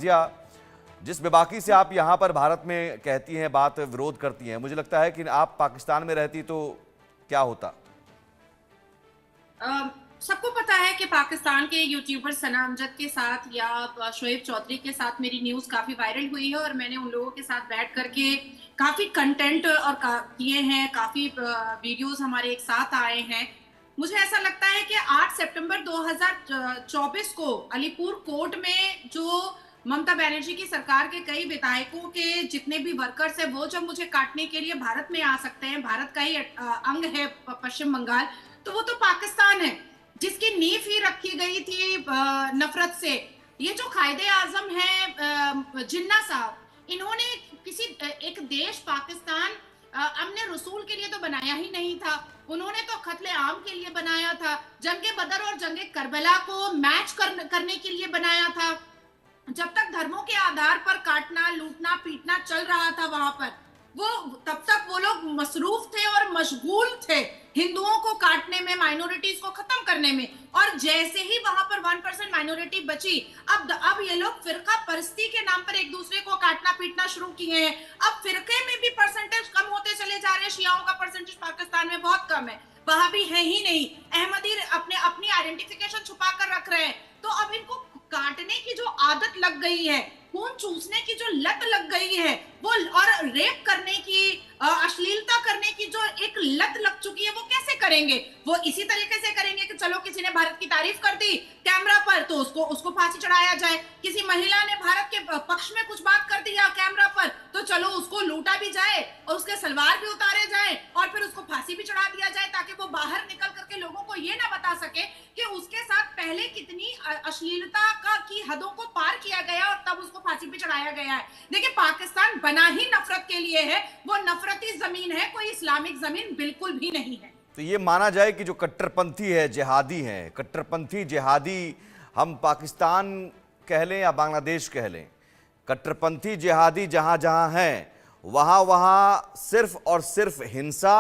या जिस बेबाकी से आप यहाँ पर भारत में कहती हैं, बात विरोध करती हैं, मुझे लगता है कि आप पाकिस्तान में रहती तो क्या होता। सबको पता है कि पाकिस्तान के यूट्यूबर सना अमजद के साथ या शोएब चौधरी के साथ मेरी न्यूज काफी वायरल हुई है और मैंने उन लोगों के साथ बैठ करके काफी कंटेंट और किए हैं, काफी वीडियोस हमारे एक साथ आए हैं। मुझे ऐसा लगता है कि 8 सितंबर 2024 को अलीपुर कोर्ट में जो ममता बनर्जी की सरकार के कई विधायकों के जितने भी वर्कर्स हैं वो जब मुझे काटने के लिए भारत में आ सकते हैं, भारत का ही अंग है पश्चिम बंगाल, तो वो तो पाकिस्तान है जिसकी नींव ही रखी गई थी नफरत से। ये जो कायदे आजम है जिन्ना साहब, इन्होंने किसी एक देश पाकिस्तान अमने रसूल के लिए तो बनाया ही नहीं था, उन्होंने तो कत्ले आम के लिए बनाया था, जंगे बदर और जंगे करबला को मैच करने के लिए बनाया था। जब तक धर्मों के आधार पर काटना, लूटना, पीटना चल रहा था वहां पर, वो तब तक वो लोग मसरूफ थे और मशगूल थे हिंदुओं को काटने में, माइनॉरिटीज को खत्म करने में। और जैसे ही वहां पर 1% माइनॉरिटी बची, अब ये लोग फिरका परस्ती के नाम पर एक दूसरे को काटना पीटना शुरू किए हैं। अब फिरके में भी परसेंटेज कम होते चले जा रहे हैं, शियाओं का परसेंटेज पाकिस्तान में बहुत कम है, वहां भी है ही नहीं। अहमदी अपनी आइडेंटिफिकेशन छुपा कर रख रहे हैं। तो अब इनको काटने की जो आदत लग गई है, खून चूसने की जो लत लग गई है, वो और रेप करने की, अश्लीलता करने की जो एक लत लग चुकी है, वो कैसे करेंगे? वो इसी तरीके से करेंगे कि चलो किसी ने भारत की तारीफ कर दी कैमरा पर तो उसको फांसी चढ़ाया जाए, किसी महिला ने भारत के पक्ष में कुछ बात कर दिया कैमरा पर तो चलो उसको लूटा भी जाए और उसके सलवार भी उतारे जाए और फिर उसको फांसी भी चढ़ा दिया जाए, ताकि वो बाहर निकल करके लोगों को ये ना बता सके कि उसके साथ पहले कितनी अश्लीलता की हदों को पार किया गया और तब उसको फांसी पे चढ़ाया गया है। देखिए, पाकिस्तान बना ही नफरत के लिए है, वो नफरती जमीन है, कोई इस्लामिक जमीन बिल्कुल भी नहीं है। तो ये माना जाए कि जो कट्टरपंथी है, जिहादी हैं, कट्टरपंथी जिहादी, हम पाकिस्तान कह लें या बांग्लादेश कह लें, कट्टरपंथी जिहादी जहां जहां हैं वहां वहां सिर्फ और सिर्फ हिंसा।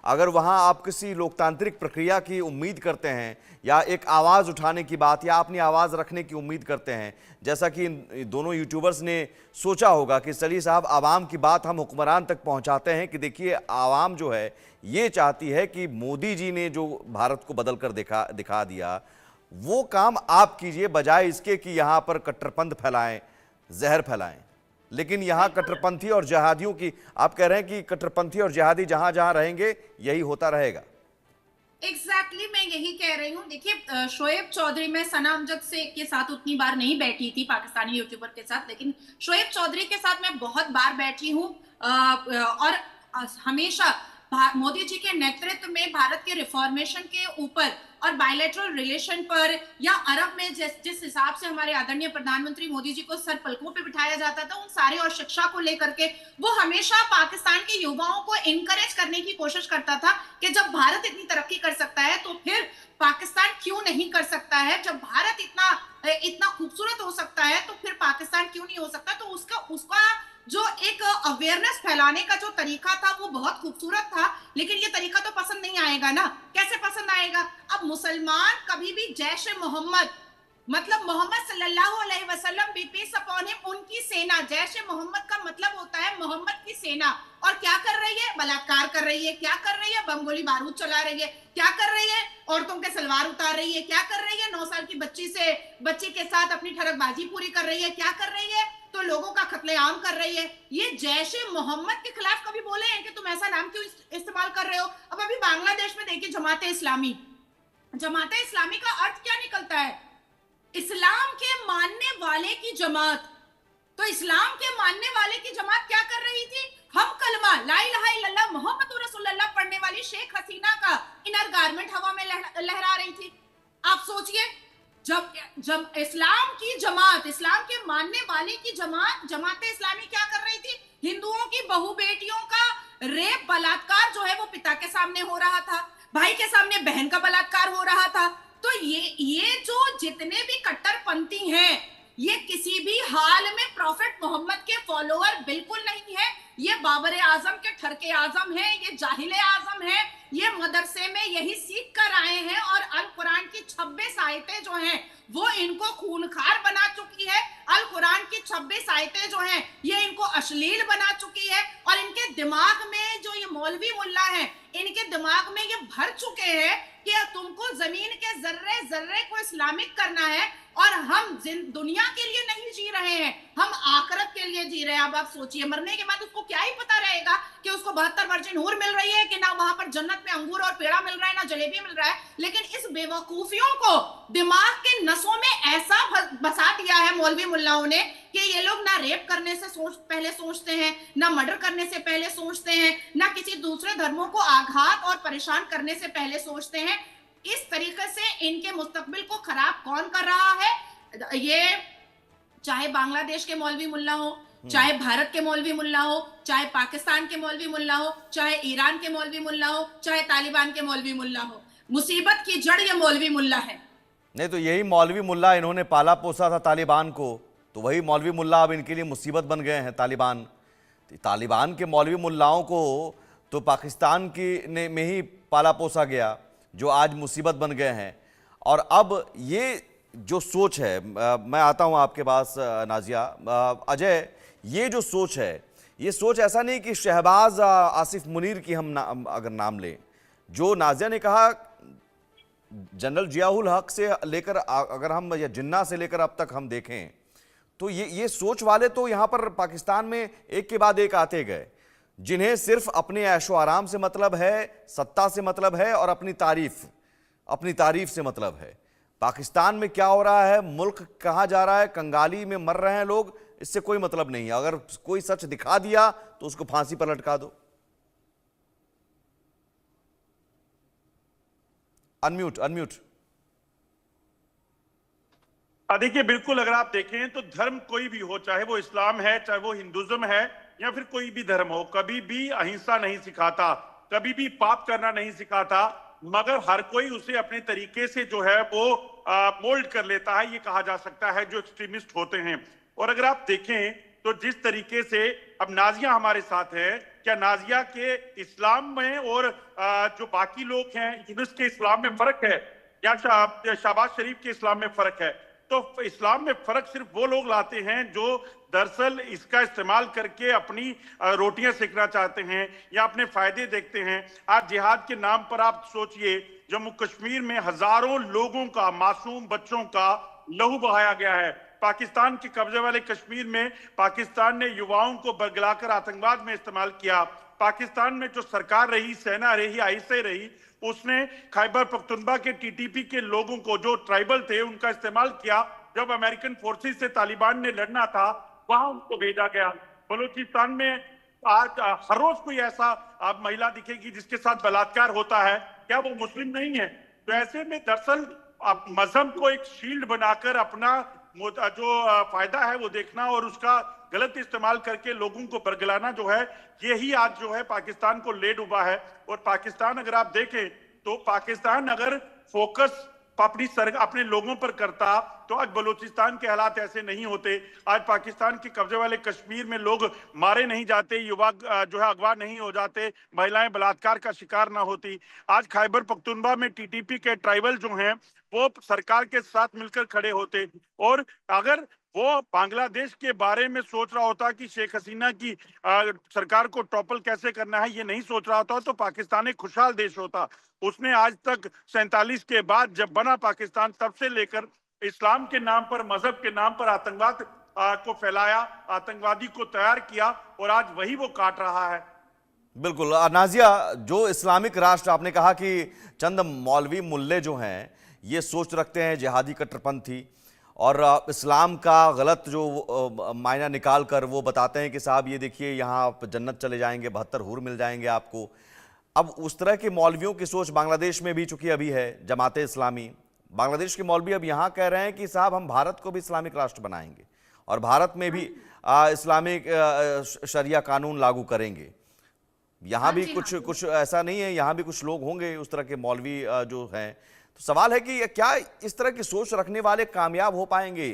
अगर वहां आप किसी लोकतांत्रिक प्रक्रिया की उम्मीद करते हैं या एक आवाज़ उठाने की बात या अपनी आवाज़ रखने की उम्मीद करते हैं, जैसा कि इन दोनों यूट्यूबर्स ने सोचा होगा कि चलिए साहब आवाम की बात हम हुक्मरान तक पहुंचाते हैं कि देखिए आवाम जो है ये चाहती है कि मोदी जी ने जो भारत को बदल कर दिखा दिया वो काम आप कीजिए, बजाय इसके कि यहाँ पर कट्टरपंथ फैलाएं, जहर फैलाएं। लेकिन यहाँ कट्टरपंथी और जिहादियों की, आप कह रहे हैं कि कट्टरपंथी और जिहादी जहां जहां रहेंगे यही होता रहेगा। एग्जैक्टली मैं यही कह रही हूँ। देखिए, शोएब चौधरी, मैं सना अमजद से के साथ उतनी बार नहीं बैठी थी पाकिस्तानी यूट्यूबर के साथ, लेकिन शोएब चौधरी के साथ मैं बहुत बार बैठी हूँ और हमेशा मोदी जी के नेतृत्व में भारत के रिफॉर्मेशन के ऊपर और बायलैटरल रिलेशन पर या अरब में जिस हिसाब से हमारे आदरणीय प्रधानमंत्री मोदी जी को सर पलकों पे बिठाया जाता था, उन सारे और शिक्षा को लेकर के वो हमेशा पाकिस्तान के युवाओं को इनकरेज करने की कोशिश करता था कि जब भारत इतनी तरक्की कर सकता है तो फिर पाकिस्तान क्यों नहीं कर सकता है, जब भारत इतना खूबसूरत हो सकता है तो फिर पाकिस्तान क्यों नहीं हो सकता। तो उसका जो एक अवेयरनेस फैलाने का जो तरीका था वो बहुत खूबसूरत था, लेकिन ये तरीका तो पसंद नहीं आएगा ना। कैसे पसंद आएगा? अब मुसलमान कभी भी जैश ए मोहम्मद, मतलब मोहम्मद सल्लल्लाहु अलैहि वसल्लम बी पीस अपॉन हिम, उनकी सेना, जैश ए मोहम्मद का मतलब होता है मोहम्मद की सेना। और क्या कर रही है? बलात्कार कर रही है। क्या कर रही है? बम गोली बारूद चला रही है। क्या कर रही है? औरतों के सलवार उतार रही है। क्या कर रही है? 9 साल की बच्ची के साथ अपनी ठरकबाजी पूरी कर रही है। क्या कर रही है? तो लोगों का कत्लेआम कर रही है। ये जैश ए मोहम्मद के खिलाफ कभी बोले हैं कि तुम ऐसा नाम क्यों इस्तेमाल कर रहे हो? अब अभी बांग्लादेश में देखिए, जमाते इस्लामी, जमाते इस्लामी का अर्थ क्या निकलता है? इस्लाम के मानने वाले की जमात। तो इस्लाम के मानने वाले की जमात क्या कर रही थी? हम कलमा ला इलाहा इल्लल्लाह मुहम्मदुर रसूलुल्लाह पढ़ने वाली शेख हसीना का इनर गारमेंट हवा में लहरा रही थी। आप सोचिए, जब इस्लाम की जमात, इस्लाम के मानने वाले की जमात, जमाते इस्लामी क्या कर रही थी? हिंदुओं की बहू बेटियों का रेप, बलात्कार जो है वो पिता के सामने हो रहा था, भाई के सामने बहन का बलात्कार हो रहा था। तो ये जो जितने भी कट्टरपंथी हैं, ये किसी भी हाल में प्रॉफेट मोहम्मद के फॉलोअर बिल्कुल नहीं है। ये बाबर आजम के ठरके आजम है, ये जाहिल आजम है, ये मदरसे में यही सीख कर आए हैं और अल कुरान की 26 आयतें जो हैं वो इनको खूनखार बना चुकी है। अल कुरान की 26 आयतें जो हैं ये इनको अश्लील बना चुकी है और इनके दिमाग में जो ये मौलवी मुल्ला है, इनके दिमाग में ये भर चुके हैं कि तुमको जमीन के जर्रे जर्रे को इस्लामिक करना है और हम दुनिया के लिए नहीं जी रहे हैं, हम आखिरत के लिए जी रहे हैं। अब आप सोचिए, मरने के बाद उसको क्या ही पता रहेगा कि उसको 72 वर्जिन हूर मिल रही है कि ना वहां पर जन्नत में अंगूर और पेड़ा मिल रहा है, ना जलेबी मिल रहा है। लेकिन इस बेवकूफियों को दिमाग के नसों में ऐसा बसा दिया है मौलवी मुल्लाओं ने कि ये लोग ना रेप करने से पहले सोचते हैं, ना मर्डर करने से पहले सोचते हैं, ना किसी दूसरे धर्मों को आघात और परेशान करने से पहले सोचते हैं। इस तरीके से इनके मुस्तकबिल को खराब कौन कर रहा है? ये चाहे बांग्लादेश के मौलवी मुल्ला हो, चाहे भारत के मौलवी मुल्ला हो, चाहे पाकिस्तान के मौलवी मुल्ला हो, चाहे ईरान के मौलवी मुल्ला हो, चाहे तालिबान के मौलवी मुल्ला हो, मुसीबत की जड़ ये मौलवी मुल्ला है। नहीं तो यही मौलवी मुल्ला इन्होंने पाला पोसा था तालिबान को, तो वही मौलवी मुल्ला अब इनके लिए मुसीबत बन गए हैं। तालिबान के मौलवी मुल्लाओं को तो पाकिस्तान की में ही पाला पोसा गया, जो आज मुसीबत बन गए हैं। और अब ये जो सोच है, मैं आता हूं आपके पास नाजिया। अजय, ये जो सोच है, ये सोच ऐसा नहीं कि शहबाज आसिफ मुनीर की हम अगर नाम लें, जो नाजिया ने कहा जनरल जियाउल हक से लेकर अगर हम या जिन्ना से लेकर अब तक हम देखें तो ये सोच वाले तो यहाँ पर पाकिस्तान में एक के बाद एक आते गए, जिन्हें सिर्फ अपने ऐशो आराम से मतलब है, सत्ता से मतलब है और अपनी तारीफ से मतलब है। पाकिस्तान में क्या हो रहा है, मुल्क कहाँ जा रहा है, कंगाली में मर रहे हैं लोग, इससे कोई मतलब नहीं है। अगर कोई सच दिखा दिया तो उसको फांसी पर लटका दो। अनम्यूट। देखिए, बिल्कुल अगर आप देखें तो धर्म कोई भी हो, चाहे वो इस्लाम है, चाहे वो हिंदुज्म है या फिर कोई भी धर्म हो, कभी भी अहिंसा नहीं सिखाता, कभी भी पाप करना नहीं सिखाता, मगर हर कोई उसे अपने तरीके से जो है वो मोल्ड कर लेता है, ये कहा जा सकता है, जो एक्सट्रीमिस्ट होते हैं। और अगर आप देखें तो जिस तरीके से अब नाजिया हमारे साथ है, क्या नाजिया के इस्लाम में और जो बाकी लोग हैं यूनुस के इस्लाम में फर्क है या शहबाज शरीफ के इस्लाम में फर्क है? तो इस्लाम में फर्क सिर्फ वो लोग लाते हैं जो दरअसल इसका इस्तेमाल करके अपनी रोटियां सेकना चाहते हैं या अपने फायदे देखते हैं। आज जिहाद के नाम पर आप सोचिए, जम्मू कश्मीर में हजारों लोगों का, मासूम बच्चों का लहू बहाया गया है। पाकिस्तान के कब्जे वाले कश्मीर में पाकिस्तान ने युवाओं को बरगलाकर आतंकवाद में इस्तेमाल किया। पाकिस्तान में जो सरकार रही, सेना रही, आईएसआई रही, उसने खैबर पख्तूनख्वा के टीटीपी के लोगों को, जो ट्राइबल थे, उनका इस्तेमाल किया। जब अमेरिकन फोर्सेस से तालिबान ने लड़ना था, वहां उनको भेजा गया। बलूचिस्तान में आज हर रोज कोई ऐसा आप महिला दिखेगी जिसके साथ बलात्कार होता है, क्या वो मुस्लिम नहीं है? तो ऐसे में दरअसल मजहब को एक शील्ड बनाकर अपना जो फायदा है वो देखना और उसका गलत इस्तेमाल करके लोगों को बरगलाना जो है, यही आज जो है पाकिस्तान को ले डूबा है। और पाकिस्तान अगर आप देखें तो पाकिस्तान अगर फोकस अपने लोगों पर करता तो आज बलूचिस्तान के हालात ऐसे नहीं होते। आज पाकिस्तान के कब्जे वाले कश्मीर में लोग मारे नहीं जाते, युवा जो है अगवा नहीं हो जाते, महिलाएं बलात्कार का शिकार ना होती। आज खैबर पख्तूनख्वा में टीटीपी के ट्राइबल जो हैं वो सरकार के साथ मिलकर खड़े होते। और अगर वो बांग्लादेश के बारे में सोच रहा होता कि शेख हसीना की सरकार को टॉपल कैसे करना है, ये नहीं सोच रहा होता, तो पाकिस्तान एक खुशहाल देश होता। उसने आज तक 47 के बाद जब बना पाकिस्तान, तब से लेकर इस्लाम के नाम पर, मजहब के नाम पर आतंकवाद को फैलाया, आतंकवादी को तैयार किया और आज वही वो काट रहा है। बिल्कुल नाजिया, जो इस्लामिक राष्ट्र आपने कहा कि चंद मौलवी मुल्ले जो हैं ये सोच रखते हैं जिहादी कट्टरपंथी, और इस्लाम का गलत जो मायना निकाल कर वो बताते हैं कि साहब ये देखिए यहाँ आप जन्नत चले जाएंगे, 72 हूर मिल जाएंगे आपको। अब उस तरह के मौलवियों की सोच बांग्लादेश में भी चूंकि अभी है, जमाते इस्लामी, बांग्लादेश के मौलवी अब यहाँ कह रहे हैं कि साहब हम भारत को भी इस्लामिक राष्ट्र बनाएंगे और भारत में भी इस्लामिक शरिया कानून लागू करेंगे। यहाँ भी कुछ ऐसा नहीं है, यहाँ भी कुछ लोग होंगे उस तरह के मौलवी जो हैं। तो सवाल है कि क्या इस तरह की सोच रखने वाले कामयाब हो पाएंगे?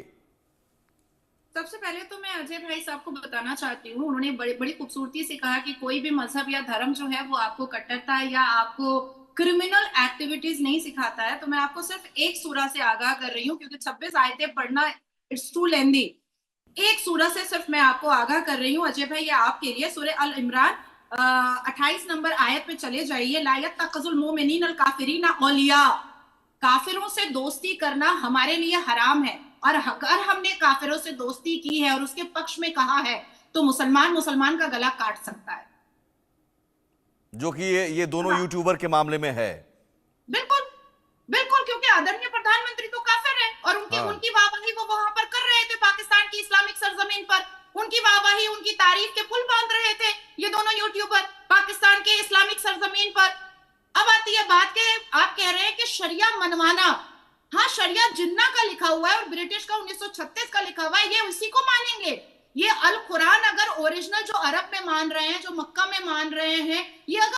सबसे पहले तो मैं अजय भाई साहब को बताना चाहती हूँ, उन्होंने बड़ी बड़ी खूबसूरती से कहा कि कोई भी मजहब या धर्म जो है वो आपको कट्टरता या आपको क्रिमिनल एक्टिविटीज नहीं सिखाता है। तो मैं आपको सिर्फ एक सूरा से आगाह कर रही हूँ, क्योंकि 26 आयतें पढ़ना इट्स टू लेंदी। एक सूरा से सिर्फ मैं आपको आगाह कर रही हूँ अजय भाई, ये आपके लिए सूरह अल इमरान 28 नंबर आयत पे चले जाइए। ला यत्तखिजुल मोमिनीन अल काफिरीना औलिया, काफिरों से दोस्ती करना हमारे लिए हराम है, और अगर हमने काफिरों से दोस्ती की है और उसके पक्ष में कहा है तो मुसलमान मुसलमान का गला काट सकता है, जो कि ये दोनों यूट्यूबर के मामले में है। बिल्कुल बिल्कुल, क्योंकि आदरणीय प्रधानमंत्री तो काफिर है और उनकी वाहवाही वो वहां पर कर रहे थे पाकिस्तान की इस्लामिक सरजमीन पर, उनकी वाहवाही उनकी तारीफ के पुल बांध रहे थे ये दोनों यूट्यूबर पाकिस्तान के इस्लामिक सरजमीन पर। अब आती है बात के, आप कह रहे हैं कि शरिया मनवाना, हाँ शरिया जिन्ना का लिखा हुआ है और ब्रिटिश का 1936 का लिखा हुआ है, ये उसी को मानेंगे। ये अल कुरान अगर ओरिजिनल जो अरब में मान रहे हैं, जो मक्का में मान रहे हैं, ये अगर